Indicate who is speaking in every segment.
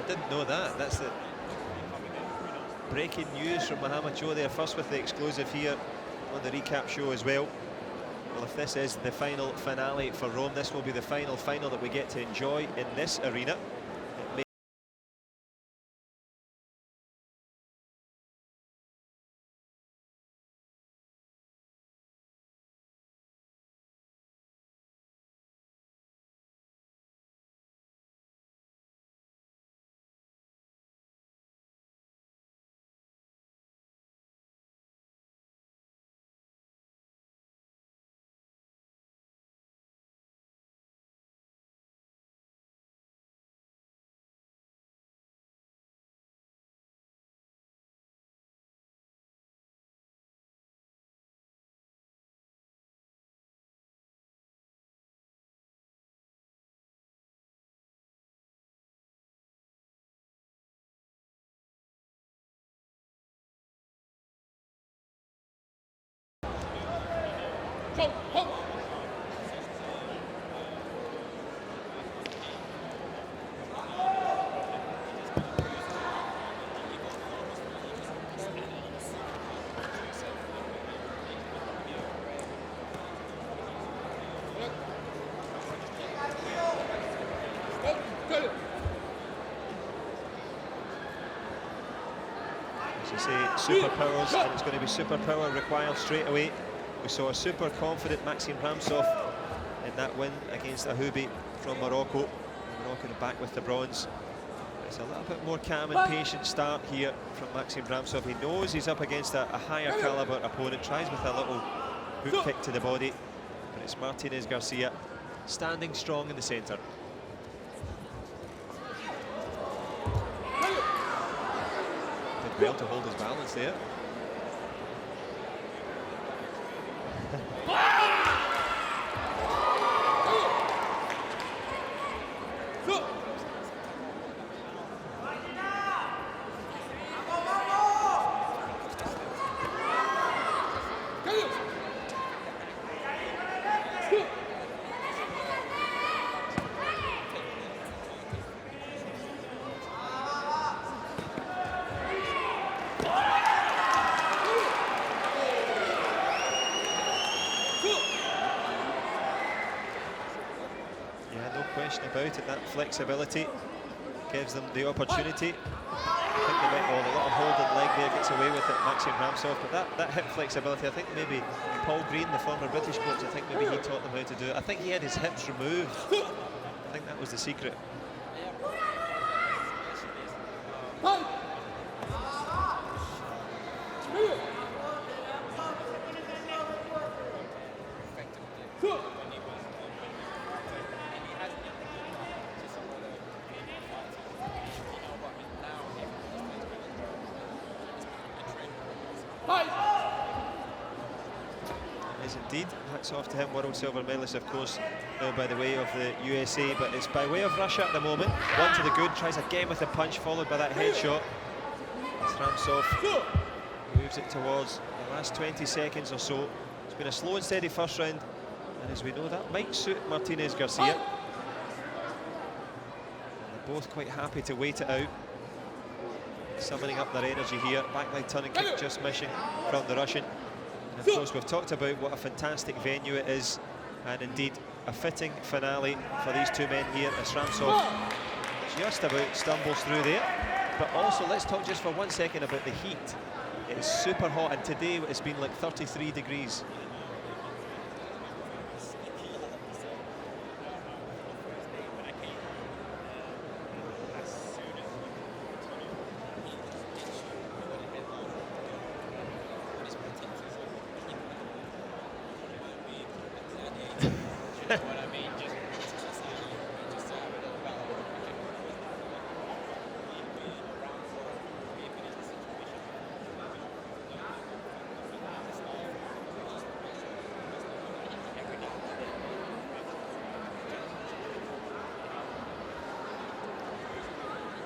Speaker 1: I didn't know that. That's the breaking news from Mohamed Joe there, first with the exclusive here on the recap show as well. Well, if this is the final finale for Rome, this will be the final that we get to enjoy in this arena. Superpowers, and it's going to be superpower required straight away. We saw a super confident Maksim KHRAMTCOV in that win against Ahubi from Morocco. Morocco back with the bronze. It's a little bit more calm and patient start here from Maksim KHRAMTCOV. He knows he's up against a higher caliber opponent, tries with a little hook kick to the body, but it's Martinez Garcia standing strong in the centre. Well to hold his balance there. About it, that flexibility gives them the opportunity. I think they might, a little holding leg there gets away with it, Maksim KHRAMTCOV, but that hip flexibility, I think maybe Paul Green, the former British coach, I think maybe he taught them how to do it. I think he had his hips removed. I think that was the secret. Indeed, hats off to him, world silver medalist, of course, now by the way of the USA, but it's by way of Russia at the moment. One to the good, tries again with a punch, followed by that headshot. KHRAMTCOV moves it towards the last 20 seconds or so. It's been a slow and steady first round, and as we know, that might suit Martinez Garcia. And they're both quite happy to wait it out, summoning up their energy here. Back leg turning kick just missing from the Russian. And of course, we've talked about what a fantastic venue it is, and indeed a fitting finale for these two men here as KHRAMTCOV just about stumbles through there. But also, let's talk just for 1 second about the heat. It's super hot, and today it's been like 33 degrees.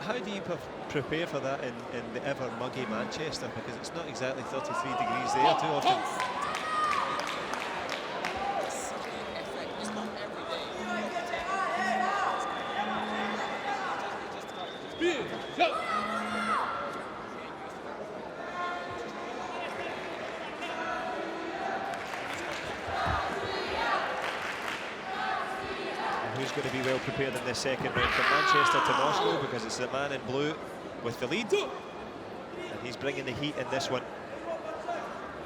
Speaker 1: How do you prepare for that in the ever muggy Manchester? Because it's not exactly 33 degrees there too often. Who's going to be well prepared in this second round? From Manchester to Moscow, because it's the man in blue with the lead, and he's bringing the heat in this one.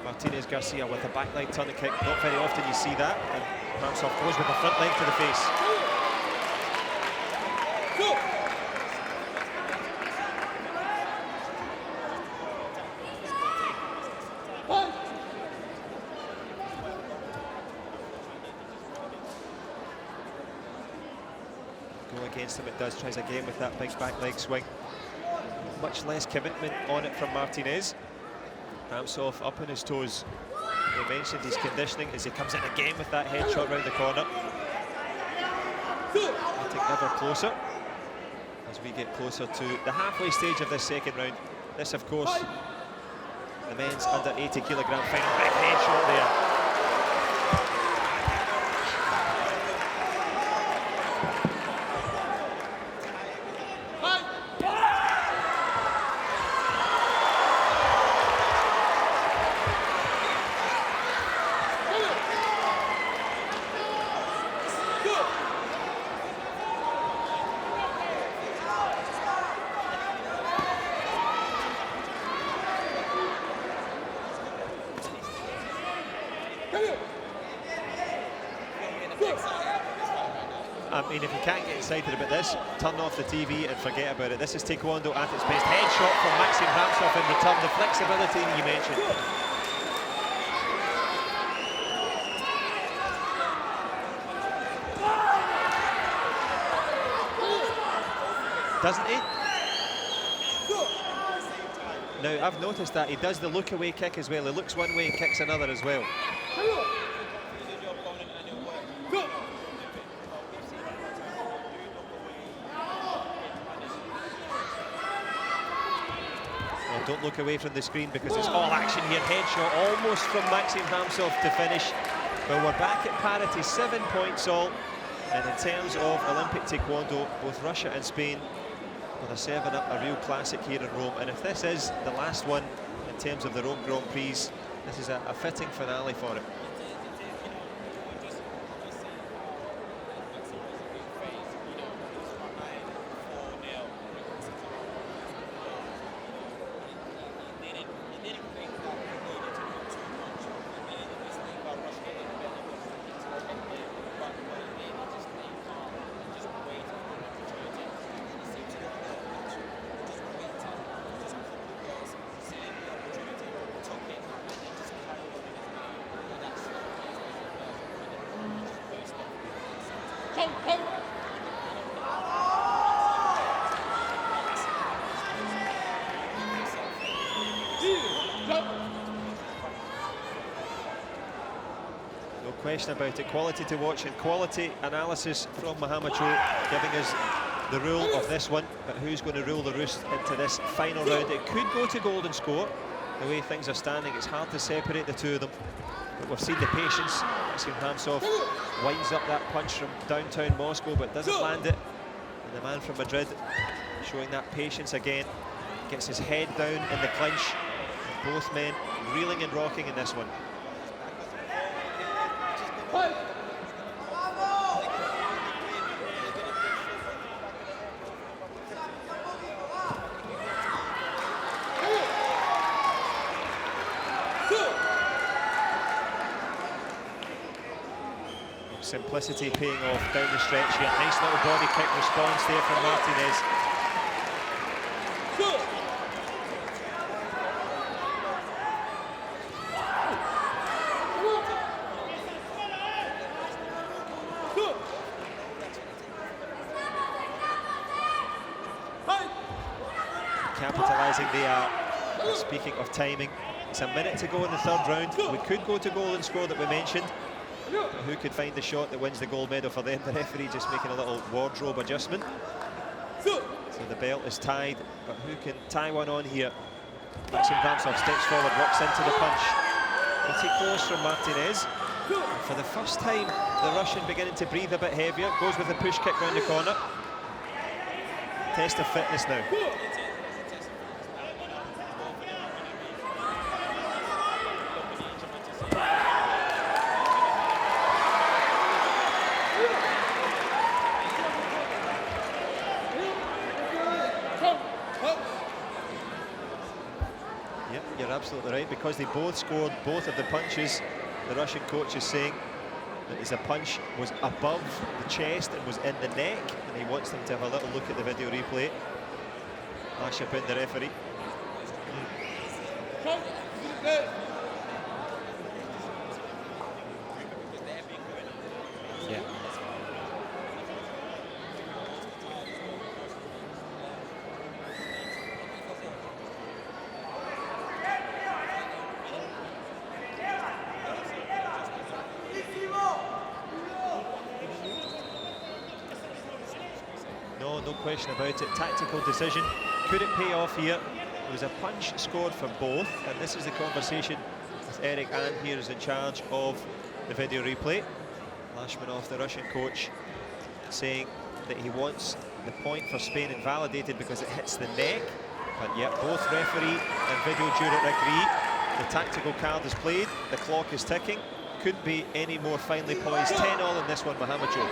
Speaker 1: Martinez Garcia with a back leg turn kick. Not very often you see that, and Kramtsov goes with a front leg to the face. Go against him, it does. Tries again with that big back leg swing. Much less commitment on it from Martinez. Kramtsov up on his toes. We mentioned his conditioning as he comes in again with that headshot round the corner. Getting ever closer as we get closer to the halfway stage of this second round. This, of course, the men's under 80kg final. Big headshot there. I mean, if you can't get excited about this, turn off the TV and forget about it. This is Taekwondo at its best. Headshot from Maksim Kramtsov in return. The flexibility you mentioned. Doesn't he? Now, I've noticed that he does the look-away kick as well. He looks one way and kicks another as well. Don't look away from the screen because it's all action here. Headshot almost from Maksim Kramtsov to finish. Well, we're back at parity, 7 points all. And in terms of Olympic Taekwondo, both Russia and Spain are serving up a real classic here in Rome. And if this is the last one in terms of the Rome Grand-Prix, this is a fitting finale for it. No question about it. Quality to watch and quality analysis from Mohamed Cho, giving us the rule of this one. But who's going to rule the roost into this final round? It could go to golden score. The way things are standing, it's hard to separate the two of them. But we've seen the patience. Maksim Kramtsov winds up that punch from downtown Moscow, but doesn't land it. And the man from Madrid showing that patience again. Gets his head down in the clinch. Both men reeling and rocking in this one. Simplicity paying off down the stretch here. Nice little body kick response there from Martinez. Capitalising the speaking of timing, it's a minute to go in the third round. We could go to goal and score that we mentioned. But who could find the shot that wins the gold medal for them? The referee just making a little wardrobe adjustment. So the belt is tied, but who can tie one on here? Maksim Kramtsov steps forward, walks into the punch. Pretty close from Martinez. And for the first time, the Russian beginning to breathe a bit heavier. Goes with a push kick round the corner. test of fitness now. Yep, you're absolutely right, because they both scored both of the punches. The Russian coach is saying that his punch was above the chest and was in the neck, and he wants them to have a little look at the video replay. Ashapin, the referee. Yeah. No question about it. Tactical decision. Could it pay off here? It was a punch scored for both, and this is the conversation with Eric Ahn here, is in charge of the video replay. Lashmanov, the Russian coach, saying that he wants the point for Spain invalidated because it hits the neck. But yet both referee and video juror agree. The tactical card is played, the clock is ticking. Couldn't be any more finely poised. 10-all in this one, Mohamed Joe.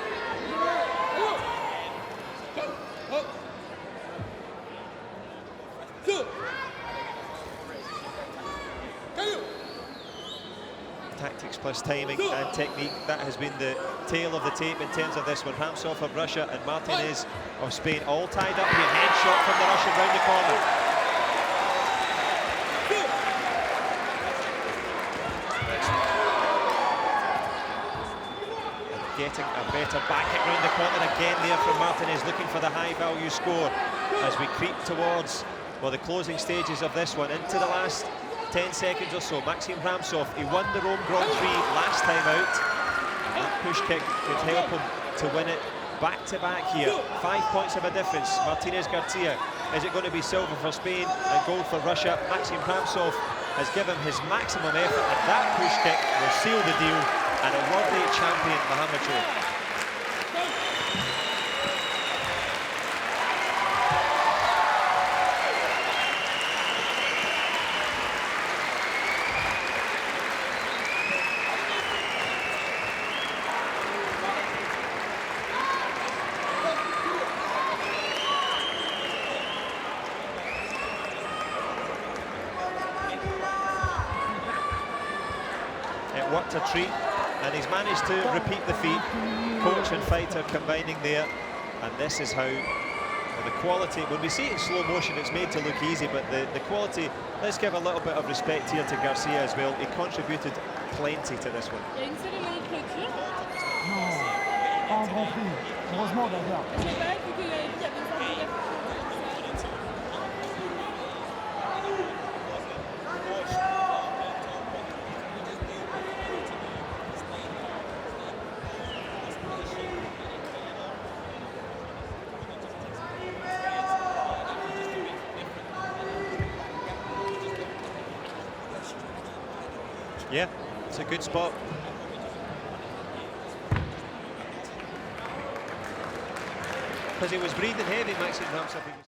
Speaker 1: Tactics plus timing and technique, that has been the tail of the tape in terms of this one. KHRAMTCOV of Russia and Martinez of Spain all tied up here. Headshot from the Russian round the corner. And getting a better back hit round the corner again there from Martinez, looking for the high value score as we creep towards, well, the closing stages of this one, into the last 10 seconds or so. Maksim KHRAMTCOV, he won the Rome Grand-Prix last time out. That push kick could help him to win it back-to-back here. 5 points of a difference. Martinez Garcia, is it going to be silver for Spain and gold for Russia? Maksim KHRAMTCOV has given his maximum effort, and that push kick will seal the deal, and a worthy champion, Mohamed Joe. It worked a treat, and he's managed to repeat the feat. Coach and fighter combining there, and this is how, well, the quality, when we see it in slow motion, it's made to look easy, but the quality, let's give a little bit of respect here to Garcia as well. He contributed plenty to this one.
Speaker 2: Non, pas un Grand-Prix, heureusement d'ailleurs.
Speaker 1: Yeah, it's a good spot. Because he was breathing heavy, Maksim KHRAMTCOV.